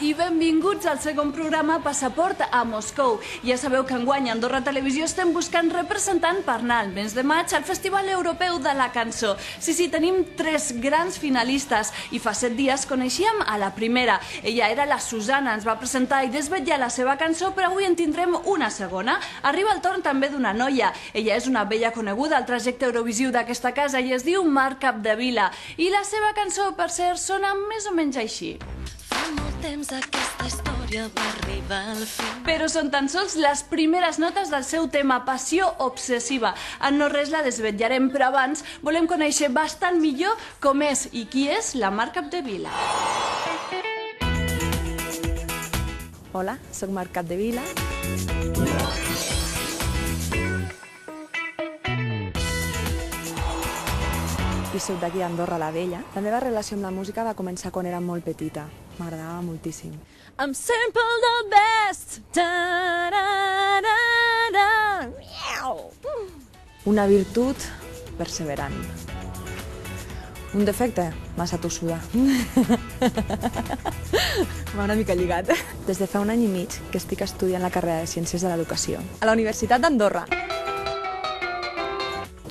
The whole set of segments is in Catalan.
i benvinguts al segon programa Passaport a Moscou. Ja sabeu que enguany a Andorra Televisió estem buscant representant per anar al mes de maig al Festival Europeu de la Cançó. Sí, tenim 3 grans finalistes i fa 7 dies coneixíem a la primera. Ella era la Susana, ens va presentar i desvetllar la seva cançó, però avui en tindrem una segona. Arriba el torn també d'una noia. Ella és una vella coneguda al trajecte eurovisiu d'aquesta casa i es diu Mar Capdevila. I la seva cançó, per cert, sona més o menys així. Fa molt temps aquesta història va arribar al final. Però són tan sols les primeres notes del seu tema, Passió obsessiva. En no res la desvetllarem, però abans volem conèixer bastant millor com és i qui és la Mar Capdevila. Hola, soc Mar Capdevila. I soc d'aquí, Andorra la Vella. La meva relació amb la música va començar quan era molt petita. M'agradava moltíssim. I'm simple the best. Una virtut perseverant. Un defecte, massa tossuda. M'ha una mica lligat. Des de fa un any i mig que estic estudiant la carrera de Ciències de l'Educació a la Universitat d'Andorra.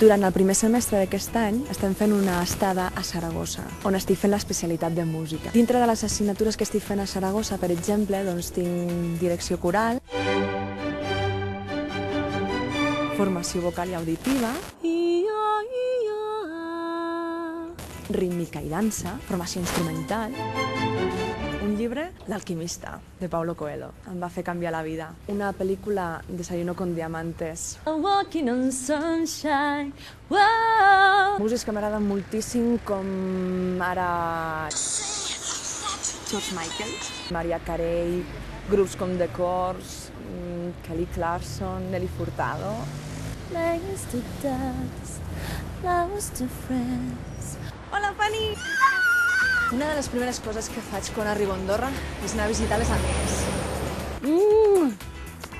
Durant el primer semestre d'aquest any estem fent una estada a Saragossa, on estic fent l'especialitat de música. Dintre de les assignatures que estic fent a Saragossa, per exemple, doncs tinc direcció coral, formació vocal i auditiva, rítmica i dansa, formació instrumental. Un llibre, L'alquimista, de Paulo Coelho. Em va fer canviar la vida. Una pel·lícula, Desayuno con diamantes. Walking on sunshine. Wow. Músics que m'agraden moltíssim, com ara George Michael, Mariah Carey, grups com The Corrs, Kelly Clarkson, Nelly Furtado. Legs to dust, flowers to friends. Hola, Fanny! Una de les primeres coses que faig quan arribo a Andorra és anar a visitar les amigues.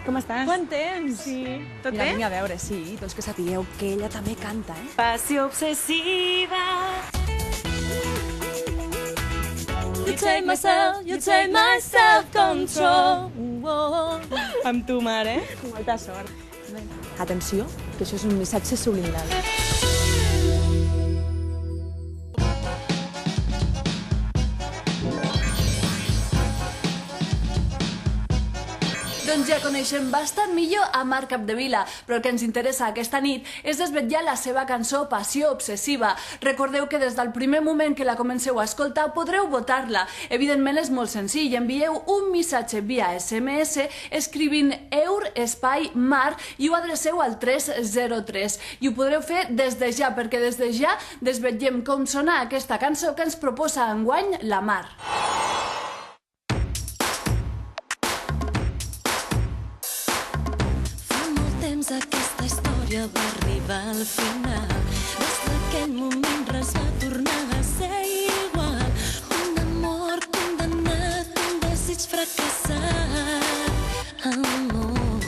Com estàs? Quant temps! Sí. Tot Mira, bé? vinga a veure, sí, doncs que sapigueu que ella també canta, eh? Passió obsessiva. You take my self-control. Amb tu, mare. Molta sort. Atenció, que això és un missatge subliminal. Doncs ja coneixem bastant millor a Mar Capdevila, però el que ens interessa aquesta nit és desvetllar la seva cançó Passió obsessiva. Recordeu que des del primer moment que la comenceu a escoltar podreu votar-la. Evidentment és molt senzill, envieu un missatge via SMS escrivint EUR_MAR i ho adreceu al 303. I ho podreu fer des de ja, perquè des de ja desvetllem com sona aquesta cançó que ens proposa enguany la Mar. Aquesta història va arribar al final. Des d'aquell moment res va tornar a ser igual. Un amor condemnat, un desig fracassat. Amor,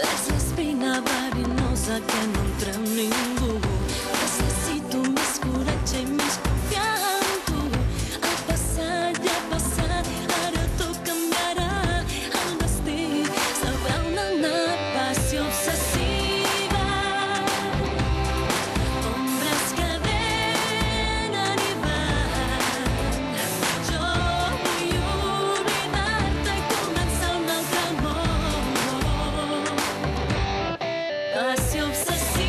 és l'espina verinosa que no entra en ningú. Necessito més coratge i més confiar en tu. El passat ja ha passat, ara tot canviarà. El destí sabrà una passió obsessiva. Ombres que venen i van. Jo vull oblidar-te i començar un altre món. Passió obsessiva.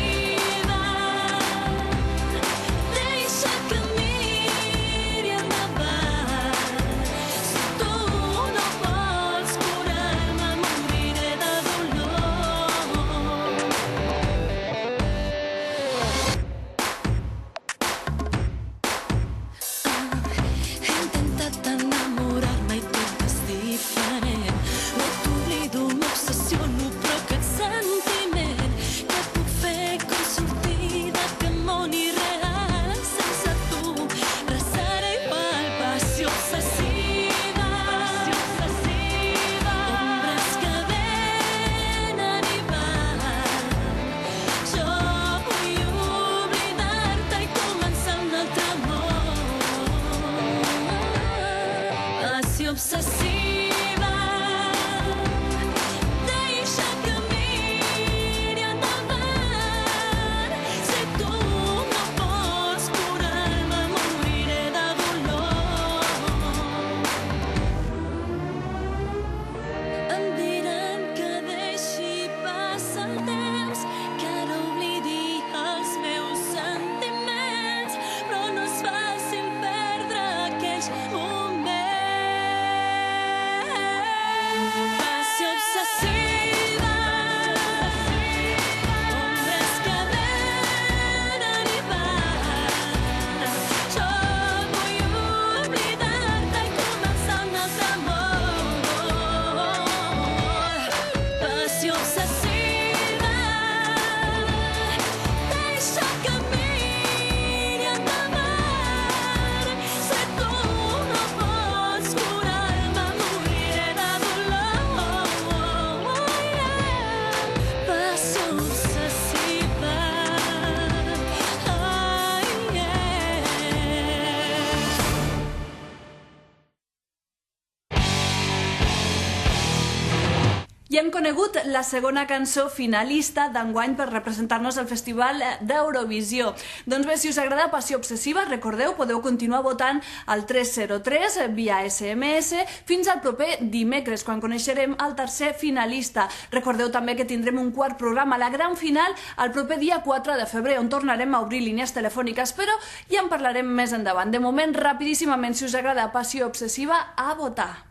I hem conegut la segona cançó finalista d'enguany per representar-nos al Festival d'Eurovisió. Doncs bé, si us agrada Passió Obsessiva, recordeu, podeu continuar votant al 303 via SMS fins al proper dimecres, quan coneixerem el tercer finalista. Recordeu també que tindrem un quart programa, la gran final, el proper dia 4 de febrer, on tornarem a obrir línies telefòniques, però ja en parlarem més endavant. De moment, rapidíssimament, si us agrada Passió Obsessiva, a votar.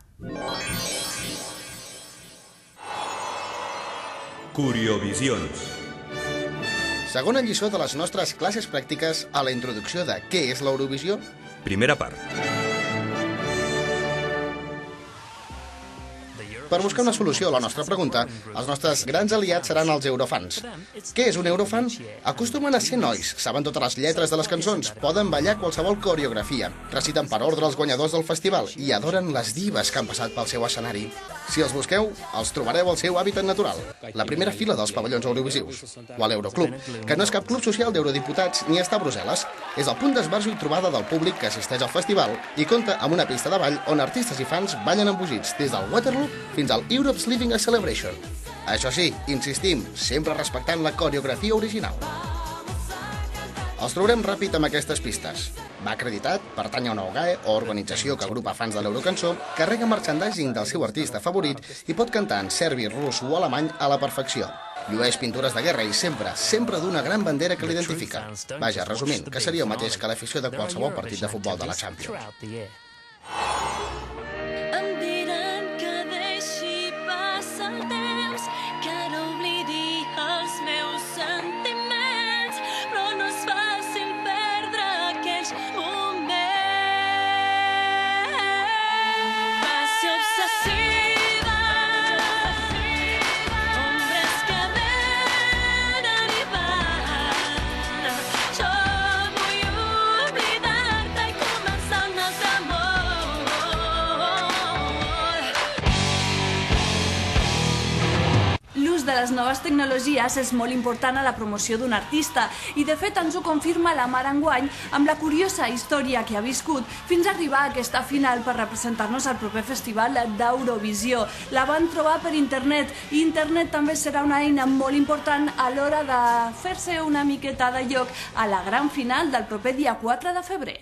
Curiovisions. Segona lliçó de les nostres classes pràctiques a la introducció de què és l'Eurovisió. Primera part. Per buscar una solució a la nostra pregunta, els nostres grans aliats seran els eurofans. Què és un eurofan? Acostumen a ser nois, saben totes les lletres de les cançons, poden ballar qualsevol coreografia, reciten per ordre els guanyadors del festival i adoren les divas que han passat pel seu escenari. Si els busqueu, els trobareu al seu hàbitat natural, la primera fila dels pavellons eurovisius, o a l'Euroclub, que no és cap club social d'eurodiputats ni està a Brussel·les. És el punt d'esbarjo i trobada del públic que assisteix al festival i compta amb una pista de ball on artistes i fans ballen embogits des del Waterloo fins al Europe's Living a Celebration. Això sí, insistim, sempre respectant la coreografia original. Els trobarem ràpid amb aquestes pistes. Va acreditat, pertany a una OGAE o organització que agrupa fans de l'Eurocançó, carrega merchandising del seu artista favorit i pot cantar en serbi, rus o alemany a la perfecció. Llueix pintures de guerra i sempre d'una gran bandera que l'identifica. Vaja, resumint, que seria el mateix que l'afició de qualsevol partit de futbol de la Champions. Em diran que deixi passar el temps, que ara oblidi els meus sentiments, però no és fàcil perdre aquells moments. Passió obsessiva, ombres que venen i van. Jo vull oblidar-te i començar un altre amor. L'ús de les noves tecnologies és molt important a la promoció d'un artista i, de fet, ens ho confirma la Mar enguany amb la curiosa història que ha viscut fins a arribar a aquesta final per representar-nos al proper festival d'Eurovisió. La van trobar per internet i internet també serà una eina molt important a l'hora de fer-se una miqueta de lloc a la gran final del proper dia 4 de febrer.